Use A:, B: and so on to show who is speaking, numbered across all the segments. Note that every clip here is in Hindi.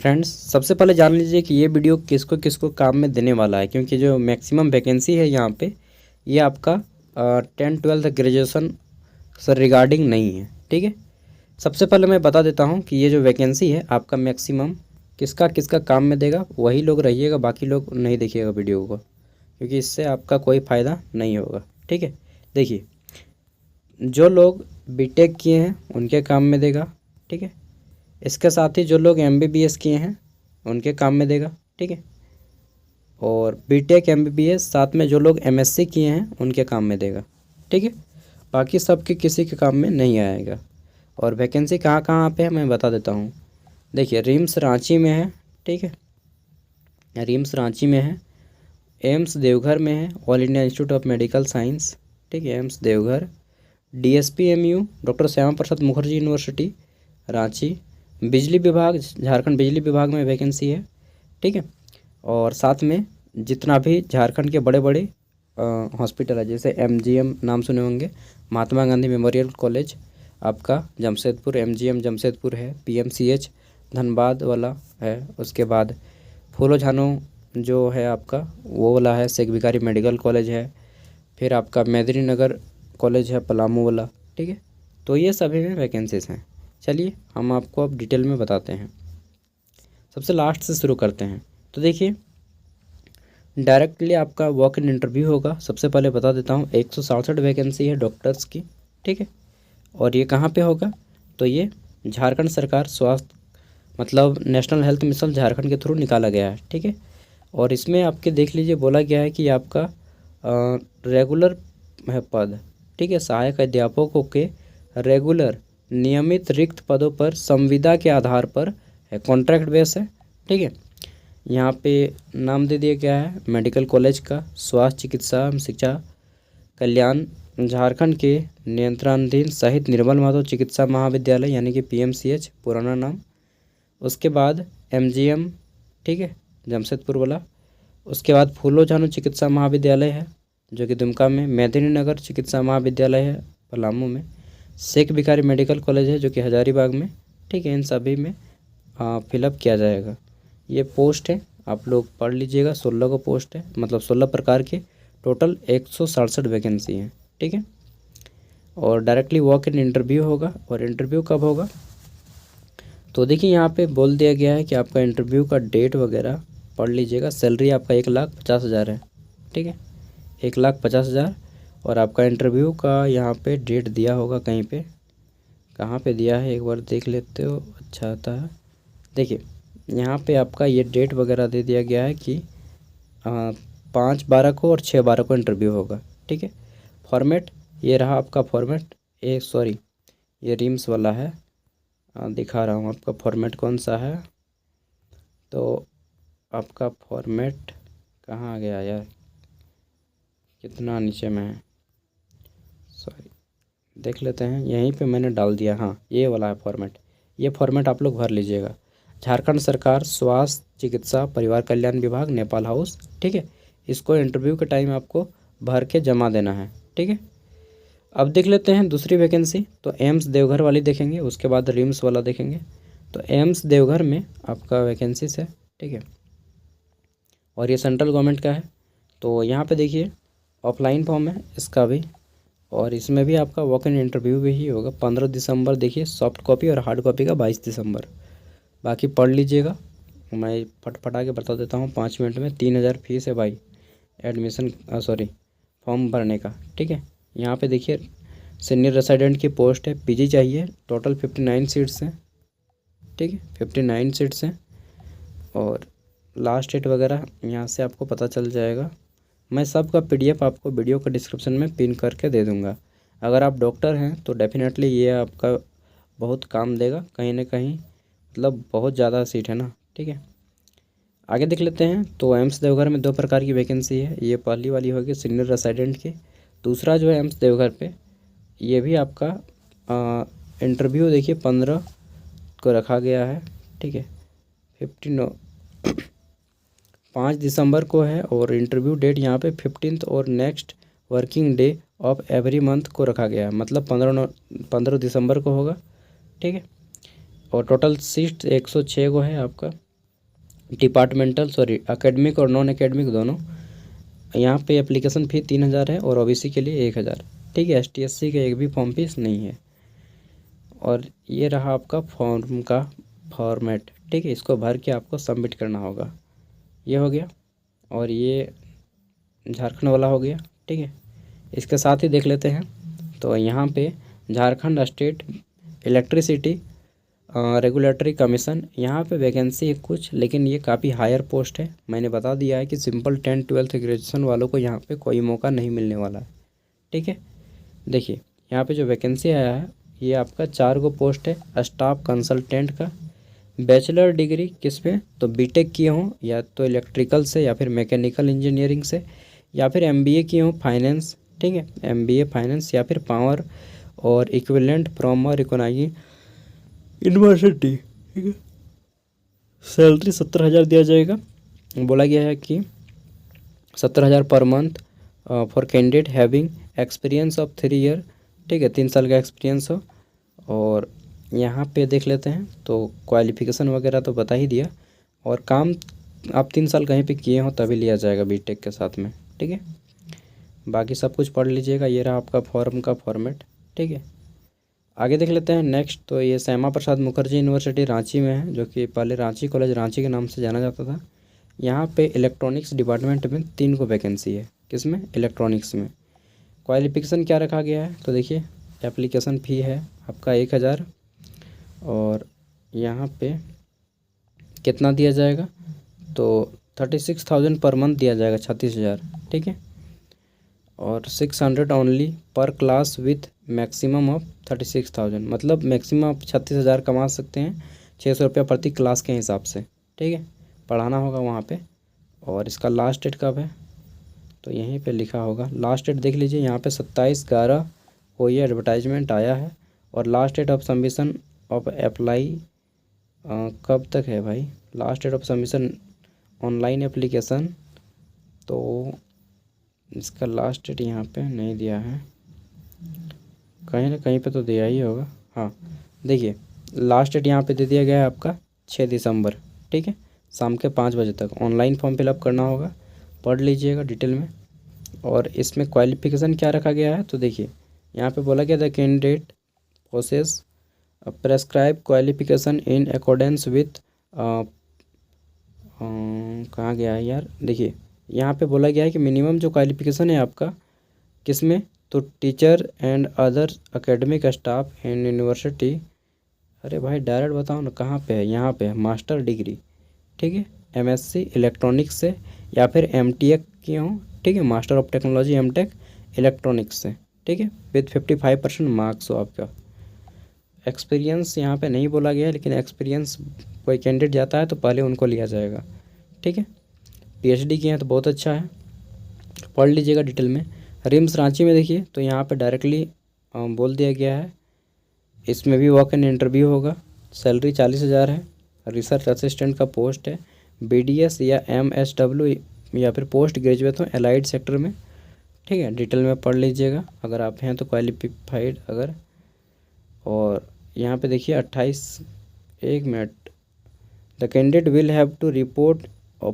A: फ्रेंड्स, सबसे पहले जान लीजिए कि ये वीडियो किसको किसको काम में देने वाला है, क्योंकि जो मैक्सिमम वैकेंसी है यहाँ पे ये आपका 10-12 ग्रेजुएशन से रिगार्डिंग नहीं है। ठीक है, सबसे पहले मैं बता देता हूँ कि ये जो वैकेंसी है आपका मैक्सिमम किसका किसका काम में देगा, वही लोग रहिएगा, बाकी लोग नहीं देखिएगा वीडियो को, क्योंकि इससे आपका कोई फ़ायदा नहीं होगा। ठीक है, देखिए जो लोग बीटेक किए हैं उनके काम में देगा। ठीक है, इसके साथ ही जो लोग एमबीबीएस किए हैं उनके काम में देगा। ठीक है, और बीटेक एमबीबीएस साथ में जो लोग एमएससी किए हैं उनके काम में देगा। ठीक है, बाकी सबके किसी के काम में नहीं आएगा। और वैकेंसी कहाँ कहाँ पे है मैं बता देता हूँ। देखिए रिम्स रांची में है। ठीक है, रिम्स रांची में है, एम्स देवघर में है, all India institute of medical science. ठीक है, AIIMS Deoghar, DSPMU doctor Shyama Prasad Mukherjee university Ranchi, बिजली विभाग झारखंड बिजली विभाग में वैकेंसी है। ठीक है, और साथ में जितना भी झारखंड के बड़े बड़े हॉस्पिटल है, जैसे एमजीएम नाम सुने होंगे, महात्मा गांधी मेमोरियल कॉलेज आपका जमशेदपुर, एमजीएम जमशेदपुर है, पीएमसीएच धनबाद वाला है, उसके बाद फूलो झानो जो है आपका वो वाला है, शेख भिखारी मेडिकल कॉलेज है, फिर आपका मेदिनीनगर कॉलेज है पलामू वाला। ठीक है, तो ये सभी में वैकेंसीज हैं। चलिए हम आपको अब डिटेल में बताते हैं, सबसे लास्ट से शुरू करते हैं। तो देखिए डायरेक्टली आपका वॉक इन इंटरव्यू होगा। सबसे पहले बता देता हूँ 167 वैकेंसी है डॉक्टर्स की। ठीक है, और ये कहाँ पे होगा, तो ये झारखंड सरकार स्वास्थ्य मतलब नेशनल हेल्थ मिशन झारखंड के थ्रू निकाला गया है। ठीक है, और इसमें आपके देख लीजिए बोला गया है कि आपका रेगुलर है पद। ठीक है, सहायक अध्यापकों के रेगुलर नियमित रिक्त पदों पर संविदा के आधार पर है, कॉन्ट्रैक्ट बेस है। ठीक है, यहाँ पे नाम दे दिया गया है मेडिकल कॉलेज का, स्वास्थ्य चिकित्सा एवं शिक्षा कल्याण झारखंड के नियंत्रणाधीन सहित निर्मल माधव चिकित्सा महाविद्यालय यानी कि पीएमसीएच पुराना नाम, उसके बाद एमजीएम। ठीक है, जमशेदपुर वाला, उसके बाद फूलो झानो चिकित्सा महाविद्यालय है जो कि दुमका में, मेदिनीनगर चिकित्सा महाविद्यालय है पलामू में, शेख भिखारी मेडिकल कॉलेज है जो कि हजारीबाग में। ठीक है, इन सभी में फिलअप किया जाएगा। ये पोस्ट है, आप लोग पढ़ लीजिएगा, 16 को पोस्ट है, मतलब 16 प्रकार के टोटल 167 वैकेंसी हैं। ठीक है, और डायरेक्टली वॉक इन इंटरव्यू होगा। और इंटरव्यू कब होगा, तो देखिए यहाँ पे बोल दिया गया है कि आपका इंटरव्यू का डेट वगैरह पढ़ लीजिएगा। सैलरी आपका 1,50,000 है। ठीक है, 1,50,000, और आपका इंटरव्यू का यहाँ पे डेट दिया होगा कहीं पे, कहाँ पे दिया है एक बार देख लेते हो, अच्छा आता है। देखिए यहाँ पे आपका ये डेट वगैरह दे दिया गया है कि 5/12 को और 6/12 को इंटरव्यू होगा। ठीक है, फॉर्मेट ये रहा आपका फॉर्मेट, सॉरी ये रिम्स वाला है, दिखा रहा हूँ आपका फॉर्मेट कौन सा है। तो आपका फॉर्मेट कहाँ आ गया यार, कितना नीचे में है, सॉरी देख लेते हैं, यहीं पे मैंने डाल दिया, हाँ ये वाला है फॉर्मेट। ये फॉर्मेट आप लोग भर लीजिएगा। झारखंड सरकार स्वास्थ्य चिकित्सा परिवार कल्याण विभाग नेपाल हाउस। ठीक है, इसको इंटरव्यू के टाइम आपको भर के जमा देना है। ठीक है, अब देख लेते हैं दूसरी वैकेंसी। तो एम्स देवघर वाली देखेंगे, उसके बाद रिम्स वाला देखेंगे। तो एम्स देवघर में आपका वैकेंसीज है। ठीक है, और ये सेंट्रल गवर्नमेंट का है। तो यहाँ पे देखिए ऑफलाइन फॉर्म है इसका भी, और इसमें भी आपका वॉक इन इंटरव्यू भी ही होगा 15 दिसंबर। देखिए सॉफ्ट कॉपी और हार्ड कॉपी का 22 दिसंबर। बाकी पढ़ लीजिएगा, मैं फटफटा के बता देता हूँ 5 मिनट में। 3,000 फीस है भाई एडमिशन फॉर्म भरने का। ठीक है, यहाँ पे देखिए सीनियर रेसिडेंट की पोस्ट है, पीजी चाहिए, टोटल 59 सीट्स हैं। ठीक है, 59 सीट्स हैं, और लास्ट डेट वगैरह यहाँ से आपको पता चल जाएगा। मैं सबका पीडीएफ आपको वीडियो के डिस्क्रिप्शन में पिन करके दे दूँगा। अगर आप डॉक्टर हैं तो डेफिनेटली ये आपका बहुत काम देगा कहीं ना कहीं, मतलब बहुत ज़्यादा सीट है ना। ठीक है, आगे देख लेते हैं। तो एम्स देवघर में 2 प्रकार की वैकेंसी है। ये पहली वाली होगी सीनियर रेसिडेंट की, दूसरा जो है एम्स देवघर पे ये भी आपका इंटरव्यू देखिए 15 को रखा गया है। ठीक है, 5 दिसंबर को है, और इंटरव्यू डेट यहाँ पे 15 और next working day of every month को रखा गया है, मतलब 15 दिसंबर को होगा। ठीक है, और टोटल सीट 106 को है आपका। डिपार्टमेंटल सॉरी एकेडमिक और नॉन एकेडमिक दोनों। यहाँ पे एप्लीकेशन फ़ी 3,000 है और ओबीसी के लिए 1,000। ठीक है, एसटी एससी का एक भी फॉर्म फीस नहीं है। और ये रहा आपका फॉर्म का फॉर्मेट। ठीक है, इसको भर के आपको सबमिट करना होगा। ये हो गया और ये झारखंड वाला हो गया। ठीक है, इसके साथ ही देख लेते हैं। तो यहाँ पे Jharkhand state electricity regulatory commission, यहाँ पे वैकेंसी है कुछ, लेकिन ये काफ़ी हायर पोस्ट है। मैंने बता दिया है कि सिंपल 10th 12th ग्रेजुएशन वालों को यहाँ पे कोई मौका नहीं मिलने वाला है। ठीक है, देखिए यहाँ पे जो वैकेंसी आया है ये आपका 4 गो पोस्ट है स्टाफ कंसल्टेंट का। बैचलर डिग्री किस पे, तो बीटेक किए हों या तो इलेक्ट्रिकल से या फिर मैकेनिकल इंजीनियरिंग से, या फिर एमबीए किए हों फाइनेंस। ठीक है, एमबीए फाइनेंस या फिर पावर और इक्विवेलेंट फ्रॉम रिकॉग्नाइज्ड यूनिवर्सिटी। ठीक है, सैलरी 70,000 दिया जाएगा। बोला गया है कि 70,000 per month for candidate having experience of 3 year. ठीक है, 3 साल का एक्सपीरियंस हो। और यहाँ पे देख लेते हैं तो क्वालिफिकेशन वगैरह तो बता ही दिया, और काम आप 3 साल कहीं पे किए हो तभी लिया जाएगा बीटेक के साथ में। ठीक है, बाकी सब कुछ पढ़ लीजिएगा। ये रहा आपका फॉर्म का फॉर्मेट। ठीक है, आगे देख लेते हैं नेक्स्ट। तो ये श्यामा प्रसाद मुखर्जी यूनिवर्सिटी रांची में है, जो कि पहले रांची कॉलेज रांची के नाम से जाना जाता था। यहाँ पे इलेक्ट्रॉनिक्स डिपार्टमेंट में 3 को वैकेंसी है। किसमें, इलेक्ट्रॉनिक्स में। क्वालिफिकेशन क्या रखा गया है, तो देखिए एप्लीकेशन फ़ी है आपका 1,000, और यहाँ पे कितना दिया जाएगा, तो 36,000 पर मंथ दिया जाएगा, 36,000। ठीक है, और 600 ओनली पर क्लास विथ मैक्सिमम ऑफ 36,000, मतलब मैक्सिमम आप 36,000 कमा सकते हैं, 600 रुपया प्रति क्लास के हिसाब से। ठीक है, पढ़ाना होगा वहाँ पे। और इसका लास्ट डेट कब है, तो यहीं पे लिखा होगा लास्ट डेट, देख लीजिए यहाँ पे 27/11 को ये एडवर्टाइजमेंट आया है। और last date of submission of apply कब तक है भाई, last date of submission online application, तो इसका लास्ट डेट यहाँ पे नहीं दिया है, कहीं ना कहीं पे तो दिया ही होगा। हाँ, देखिए लास्ट डेट यहाँ पे दे दिया गया है आपका 6 दिसंबर। ठीक है, शाम के 5 बजे तक ऑनलाइन फॉर्म फिलअप करना होगा। पढ़ लीजिएगा डिटेल में। और इसमें क्वालिफिकेशन क्या रखा गया है, तो देखिए यहाँ पे बोला गया the candidate possess prescribe qualification in accordance with, कहाँ गया है यार, देखिए यहाँ पे बोला गया है कि मिनिमम जो क्वालिफिकेशन है आपका किसमें, तो teacher and other academic staff in university. अरे भाई डायरेक्ट बताओ ना कहाँ पे है, यहाँ पे है मास्टर डिग्री। ठीक है, एमएससी इलेक्ट्रॉनिक्स से या फिर एमटेक किए हों। ठीक है, master of technology M Tech electronics से। ठीक है, विद 55% मार्क्स हो आपका। एक्सपीरियंस यहाँ पे नहीं बोला गया है, लेकिन एक्सपीरियंस कोई कैंडिडेट जाता है तो पहले उनको लिया जाएगा। ठीक है, पीएचडी किए हैं तो बहुत अच्छा है, पढ़ लीजिएगा डिटेल में। रिम्स रांची में देखिए तो यहाँ पे डायरेक्टली बोल दिया गया है, इसमें भी वॉक इन इंटरव्यू होगा। सैलरी 40,000 है। रिसर्च असिस्टेंट का पोस्ट है, बीडीएस या एमएसडब्ल्यू या फिर पोस्ट ग्रेजुएट हो एलाइड सेक्टर में। ठीक है, डिटेल में पढ़ लीजिएगा अगर आप हैं तो क्वालिफाइड अगर। और यहाँ पे देखिए 28, 1 minute, the candidate will have to report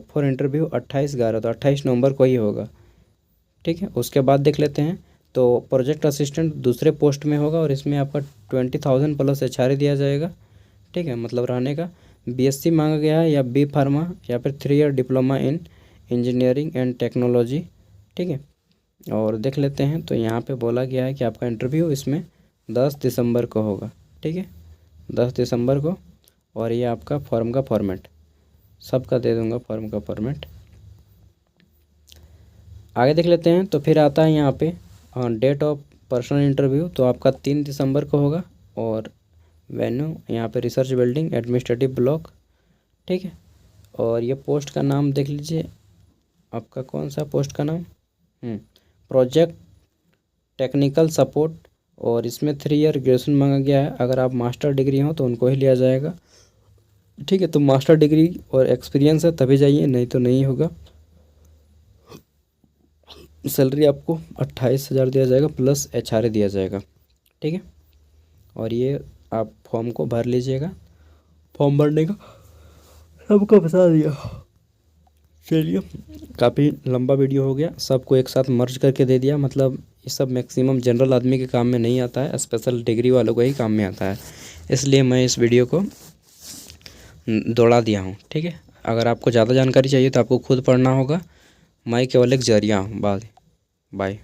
A: for interview 28/11, तो 28 नवंबर को ही होगा। ठीक है, उसके बाद देख लेते हैं तो प्रोजेक्ट असिस्टेंट दूसरे पोस्ट में होगा, और इसमें आपका 20,000 प्लस एचआरए दिया जाएगा। ठीक है, मतलब रहने का। बीएससी मांगा गया है या बी फार्मा या फिर 3 year diploma in engineering and technology. ठीक है, और देख लेते हैं तो यहाँ पे बोला गया है कि आपका इंटरव्यू इसमें 10 दिसंबर को होगा। ठीक है, 10 दिसंबर को। और ये आपका फॉर्म का फॉर्मेट सबका दे दूंगा, फॉर्म का फॉर्मेट। आगे देख लेते हैं तो फिर आता है यहाँ पे डेट ऑफ पर्सनल इंटरव्यू, तो आपका 3 दिसंबर को होगा। और वेन्यू यहाँ पे रिसर्च बिल्डिंग एडमिनिस्ट्रेटिव ब्लॉक। ठीक है, और ये पोस्ट का नाम देख लीजिए, आपका कौन सा पोस्ट का नाम, प्रोजेक्ट टेक्निकल सपोर्ट। और इसमें 3 ईयर ग्रेजुएशन मांगा गया है। अगर आप मास्टर डिग्री हो तो उनको ही लिया जाएगा। ठीक है, तो मास्टर डिग्री और एक्सपीरियंस है तभी जाइए, नहीं तो नहीं होगा। सैलरी आपको 28,000 दिया जाएगा प्लस एचआरए दिया जाएगा। ठीक है, और ये आप फॉर्म को भर लीजिएगा। फॉर्म भरने का सबको बता दिया। चलिए, काफ़ी लंबा वीडियो हो गया, सबको एक साथ मर्ज करके दे दिया। मतलब ये सब मैक्सिमम जनरल आदमी के काम में नहीं आता है, स्पेशल डिग्री वालों को ही काम में आता है, इसलिए मैं इस वीडियो को दौड़ा दिया हूँ। ठीक है, अगर आपको ज़्यादा जानकारी चाहिए तो आपको खुद पढ़ना होगा, मैं केवल एक जरिया हूँ। Bye bye.